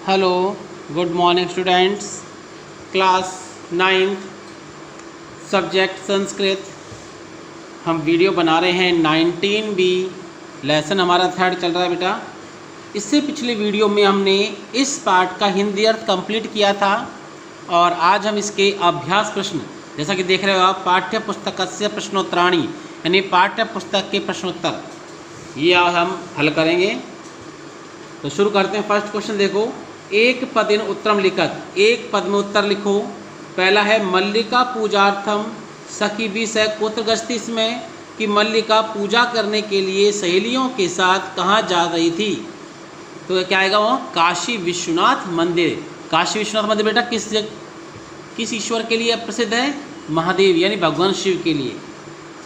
Hello, good morning students. Class 9th subject Sanskrit. हम video बना रहे हैं 19B। लेसन हमारा 3rd चल रहा है बेटा। इससे पिछले वीडियो में हमने इस पार्ट का हिंदी अर्थ कंप्लीट किया था और आज हम इसके अभ्यास प्रश्न, जैसा कि देख रहे हो आप, पाठ्य पुस्तकस्य प्रश्नोत्तराणि यानी पाठ्य पुस्तक के प्रश्नोत्तर, ये आज हम हल करेंगे। तो शुरू करते हैं। फर्स्ट क्वेश्चन देखो, एक पदेन उत्तरम लिखत, एक पद में उत्तर लिखो। पहला है मल्लिका पूजार्थम सखी विषय कुत्र गस्ती, इसमें कि मल्लिका पूजा करने के लिए सहेलियों के साथ कहाँ जा रही थी। तो क्या आएगा वो, काशी विश्वनाथ मंदिर। काशी विश्वनाथ मंदिर बेटा किस ईश्वर के लिए प्रसिद्ध है, महादेव यानी भगवान शिव के लिए।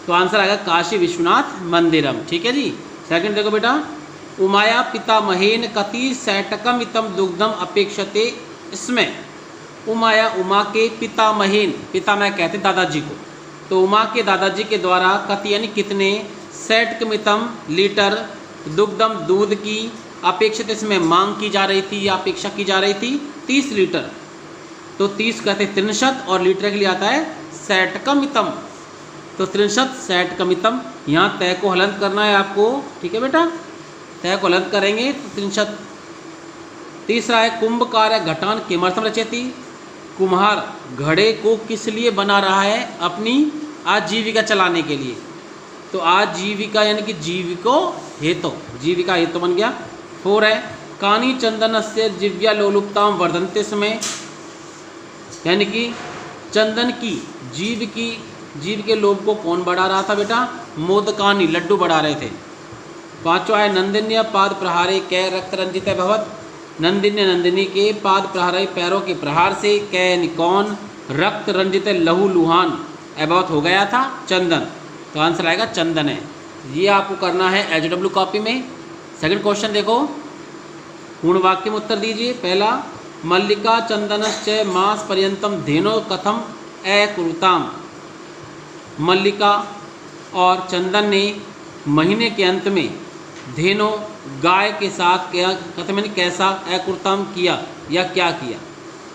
तो आंसर आएगा काशी विश्वनाथ मंदिरम। ठीक है जी। सेकंड देखो बेटा, उमाया पितामहेन कति सैटकम इतम दुग्धम अपेक्षते, इसमें उमाया उमा के पितामहेन, पितामह कहते दादाजी को, तो उमा के दादाजी के द्वारा कति यानी कितने, सैटकमितम लीटर दुग्धम दूध की, अपेक्षित इसमें मांग की जा रही थी या अपेक्षा की जा रही थी 30 लीटर। तो 30 कहते 63 और लीटर के लिए आता है सैटकमितम। तो 63 सैटकमितम। यहाँ तय को हलंत करना है आपको। ठीक है बेटा, तय को हलंत करेंगे तो 63। तीसरा है कुंभकार घटान किमर्थम रचयति, कुम्हार घड़े को किस लिए बना रहा है, अपनी आजीविका चलाने के लिए। तो आजीविका यानी कि जीविको हेतु, जीविका हेतु बन गया। 4 है कानी चंदन से जिव्या लोलुपताम वर्धनते, समय यानी कि चंदन की जीव के लोभ को कौन बढ़ा रहा था बेटा, मोदकानी लड्डू बढ़ा रहे थे। 5वां है नंदिन्य पाद प्रहारे कै रक्त रंजित भवत, नंदिनी के पाद प्रहारे पैरों के प्रहार से कै कौन रक्त रंजित लहू लुहान अभवत हो गया था, चंदन। तो आंसर आएगा चंदन है। ये आपको करना है HW कॉपी में। सेकंड क्वेश्चन देखो, पूर्ण वाक्य में उत्तर दीजिए। पहला, मल्लिका चंदनश्च मास पर्यंतम धेनो कथम अकुरुताम, मल्लिका और चंदन ने महीने के अंत में धेनो गाय के साथ क्या कथम यानी कैसा, अकुरुताम किया या क्या किया।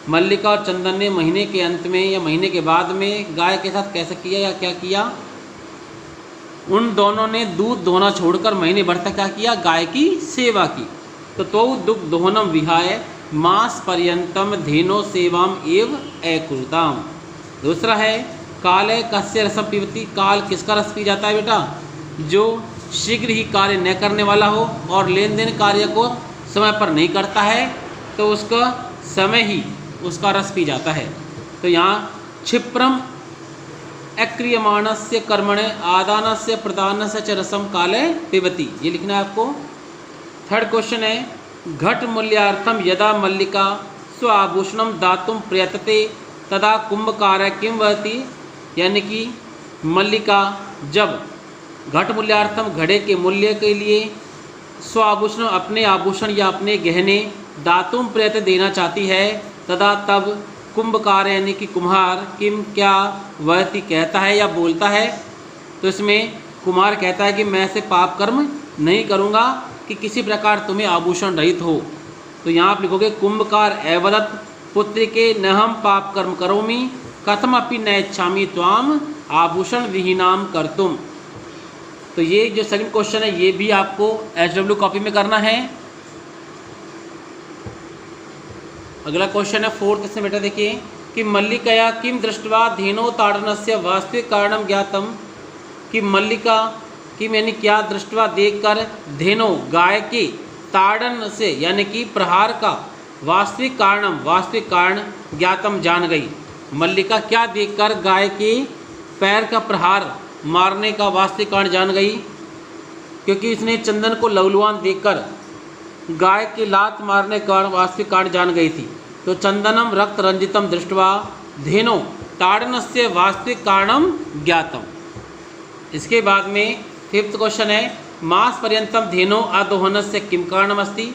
मल्लिका और चंदन ने महीने के अंत में या महीने के बाद में गाय के साथ कैसा किया या क्या किया। उन दोनों ने दूध दोहना छोड़कर महीने भर तक क्या किया, गाय की सेवा की। तो दुग्ध दोहनम विहाय मास पर्यंतम धेनो सेवाम एव अकुरुताम। दूसरा है काले कस्य रसम पीबती, काल किसका रस पी जाता है बेटा, जो शीघ्र ही कार्य न करने वाला हो और लेन देन कार्य को समय पर नहीं करता है, तो उसका समय ही उसका रस पी जाता है। तो यहाँ क्षिप्रम अक्रियमाणस्य कर्मणे आदानस्य प्रदानस्य च रसम काले पिबती, ये लिखना है आपको। थर्ड क्वेश्चन है घट मूल्यार्थम यदा मल्लिका स्वाभूषणम दातुम प्रयतते तदा कुंभकार किम वहति, यानी कि मल्लिका जब घट मूल्यार्थम घड़े के मूल्य के लिए स्वाभूषण अपने आभूषण या अपने गहने दातुम प्रयत देना चाहती है, तदा तब कुंभकार यानी कि कुम्हार किम क्या वहति कहता है या बोलता है। तो इसमें कुम्हार कहता है कि मैं ऐसे पाप कर्म नहीं करूँगा कि किसी प्रकार तुम्हें आभूषण रहित हो। तो यहाँ आप लिखोगे कुंभकार एवदत पुत्र के न हम पाप कर्म करोमि कथम अपि न इच्छामि त्वाम आभूषण विहीनाम कर्तुम। तो ये जो सेकंड क्वेश्चन है ये भी आपको HW कॉपी में करना है। अगला क्वेश्चन है 4th, इसमें बेटा देखिए कि मल्लिकया किम दृष्ट्वा धेनो ताड़नस्य वास्तविक कारणम ज्ञातम, कि मल्लिका किम यानी क्या दृष्ट्वा देखकर धेनो गाय के ताड़न से यानी कि प्रहार का वास्तविक कारण ज्ञातम जान गई। मल्लिका क्या देखकर गाय के पैर का प्रहार मारने का वास्तविक कारण जान गई, क्योंकि उसने चंदन को लवलुआन देखकर गाय की लात मारने का वास्तविक कारण जान गई थी। तो चंदनम रक्त रंजितम दृष्ट्वा धेनो ताड़नस्य वास्तविक कारणम ज्ञातम। इसके बाद में 5th क्वेश्चन है मास पर्यंतम धेनो अदोहनस्य किम कारणम अस्ति,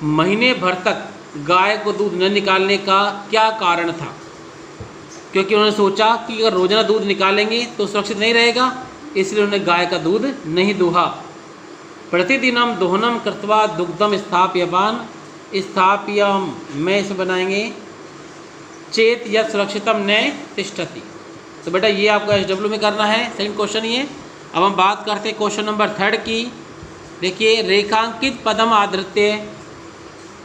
महीने भर तक गाय को दूध न निकालने का क्या कारण था, क्योंकि उन्होंने सोचा कि अगर रोजाना दूध निकालेंगे तो सुरक्षित नहीं रहेगा, इसलिए उन्होंने गाय का दूध नहीं दूहा। प्रतिदिनम दोहनम कृत्वा दुग्धम स्थापयवान स्थाप्यम में इसे बनाएंगे चेत यत् सुरक्षितम न तिष्ठति। तो बेटा ये आपको SW में करना है, सेकंड क्वेश्चन ये। अब हम बात करते हैं क्वेश्चन नंबर 3 की। देखिए, रेखांकित पदम आदृत्य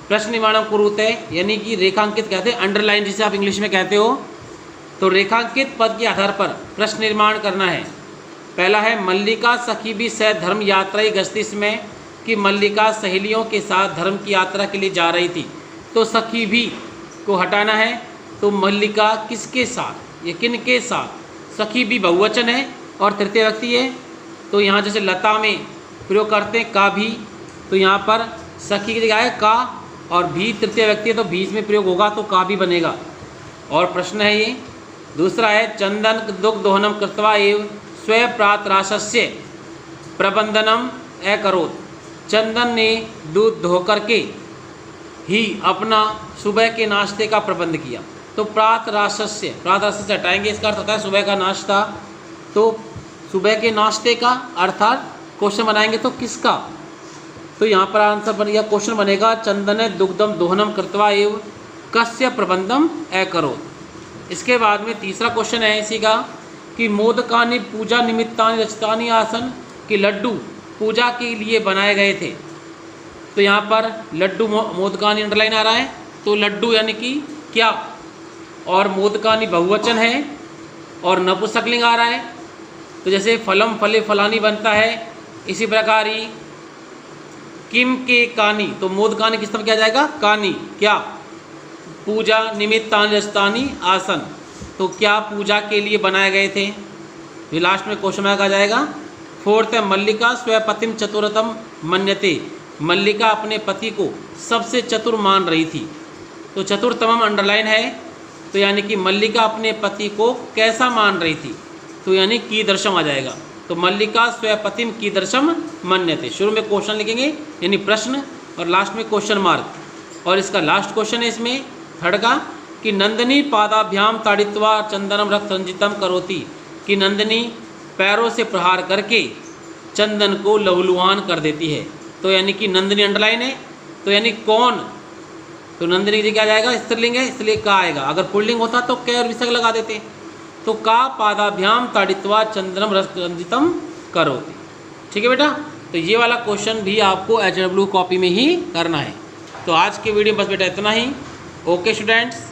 प्रश्न निर्माणम कुरुते, यानी कि रेखांकित कहते हैं अंडरलाइन, जिसे आप इंग्लिश में कहते हो। तो रेखांकित पद के आधार पर प्रश्न निर्माण करना है। पहला है मल्लिका सखी भी सह धर्म यात्रा गस्तिस में, कि मल्लिका सहेलियों के साथ धर्म की यात्रा के लिए जा रही थी। तो सखी भी को हटाना है। तो मल्लिका किसके साथ, ये किन के साथ? सखी भी बहुवचन है और तृतीय व्यक्ति है। तो यहाँ जैसे लता में प्रयोग करते हैं का भी, तो यहाँ पर सखी की जगह है का, और भी तृतीय व्यक्ति है तो बीच में प्रयोग होगा तो का भी बनेगा। और प्रश्न है ये दूसरा है चंदन दुग्ध दोहनम कृत्वा एव स्व प्रातराशस्य प्रबंधनम अकरोत्। चंदन ने दूध धो करके ही अपना सुबह के नाश्ते का प्रबंध किया। तो प्रातराशस्य, प्रातराशस्य हटाएंगे, इसका अर्थ होता है सुबह का नाश्ता। तो सुबह के नाश्ते का अर्थात क्वेश्चन बनाएंगे तो किसका? तो यहाँ पर आंसर बनेगा, क्वेश्चन बनेगा चंदन दुग्धम दोहनम कृत्वा एव कस्य प्रबंधम अकरोत्। इसके बाद में तीसरा क्वेश्चन है इसी का कि मोदकानि पूजा निमित्तानि रचितानि आसन, कि लड्डू पूजा के लिए बनाए गए थे। तो यहाँ पर लड्डू मोदकानि अंडरलाइन आ रहा है, तो लड्डू यानी कि क्या, और मोदकानि बहुवचन है और नपुंसकलिंग आ रहा है। तो जैसे फलम फले फलानी बनता है, इसी प्रकार ही किम के कानी, तो मोदकानि किस तरह किया जाएगा? कानी, क्या? पूजा निमित्तानि रचितानि आसन, तो क्या पूजा के लिए बनाए गए थे। ये लास्ट में क्वेश्चन मार्क आ जाएगा। फोर्थ है मल्लिका स्वपतिम चतुरतम मन्यते, मल्लिका अपने पति को सबसे चतुर मान रही थी। तो चतुरतम अंडरलाइन है, तो यानी कि मल्लिका अपने पति को कैसा मान रही थी, तो यानी कीदृशम आ जाएगा। तो मल्लिका स्वपतिम कीदृशम मन्यते, शुरू में क्वेश्चन लिखेंगे यानी प्रश्न, और लास्ट में क्वेश्चन मार्क। और इसका लास्ट क्वेश्चन है इसमें थर्ड का कि नंदिनी पादाभ्याम ताड़ित्वा चंदनम रक्त रंजितम करोति, कि नंदिनी पैरों से प्रहार करके चंदन को लहूलुहान कर देती है। तो यानी कि नंदिनी अंडरलाइन है, तो यानी कौन? तो नंदिनी की क्या जाएगा? स्त्रीलिंग है, इसलिए का आएगा। अगर पुल्लिंग होता तो कै और विसर्ग लगा देते। तो का पादाभ्याम ताड़ित्वा चंदनम रक्त रंजितम करोति। ठीक है बेटा, तो ये वाला क्वेश्चन भी आपको HW कॉपी में ही करना है। तो आज के वीडियो बस बेटा इतना ही। Okay students.